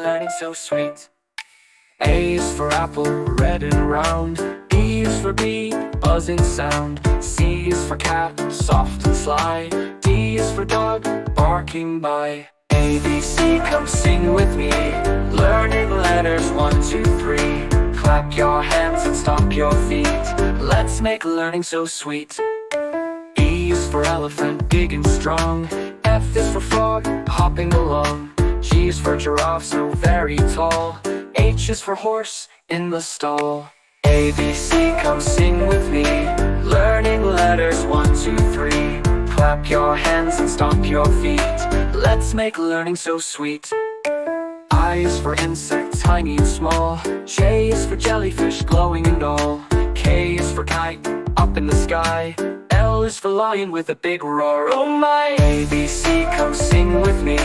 learning so sweet. A is for apple, red and round. B is for bee, buzzing sound. C is for cat, soft and sly. D is for dog, barking by. A, B, C, come sing with me. Learning letters 1, 2, 3. Clap your hands and stomp your feet. Let's make learning so sweet. E is for elephant, big and strong. F is for frog, hopping along. G is for giraffe, so very tall. H is for horse, in the stall. A, B, C, come sing with me. Learning letters 1, 2, 3. Clap your hands and stomp your feet. Let's make learning so sweet. I is for insect, tiny and small. J is for jellyfish, glowing and all. K is for kite, up in the sky. L is for lion with a big roar, oh my. A, B, C, come sing with me.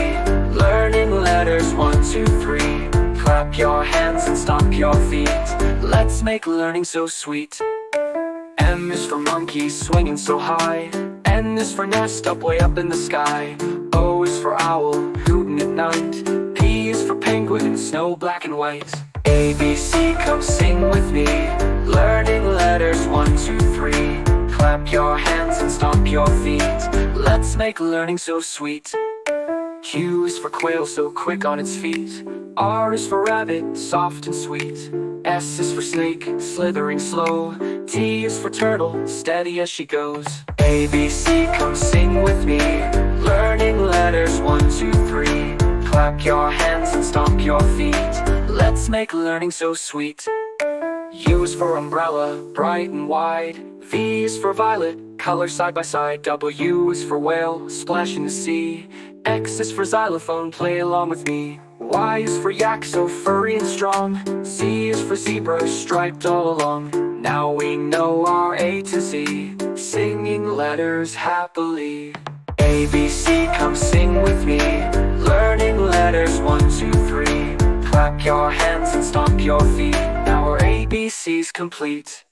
Learning letters 1, 2, 3. Clap your hands and stomp your feet. Let's make learning so sweet. M is for monkey, swinging so high. N is for nest, up way up in the sky. O is for owl, hooting at night. P is for penguin, snow black and white. A, B, C, come sing with me. Learning letters 1, 2, 3. Clap your hands and stomp your feet. Let's make learning so sweet. Q is for quail, so quick on its feet. R is for rabbit, soft and sweet. S is for snake, slithering slow. T is for turtle, steady as she goes. A, B, C, come sing with me. Learning letters 1, 2, 3. Clap your hands and stomp your feet. Let's make learning so sweet. U is for umbrella, bright and wide. V is for violet, color side by side. W is for whale, splash in the sea. X is for xylophone, play along with me. Y is for yak, so furry and strong. Z is for zebra, striped all along. Now we know our A to Z, singing letters happily. A, B, C, come sing with me. Learning letters 1, 2, 3. Clap your hands and stomp your feet. Now our ABC's complete.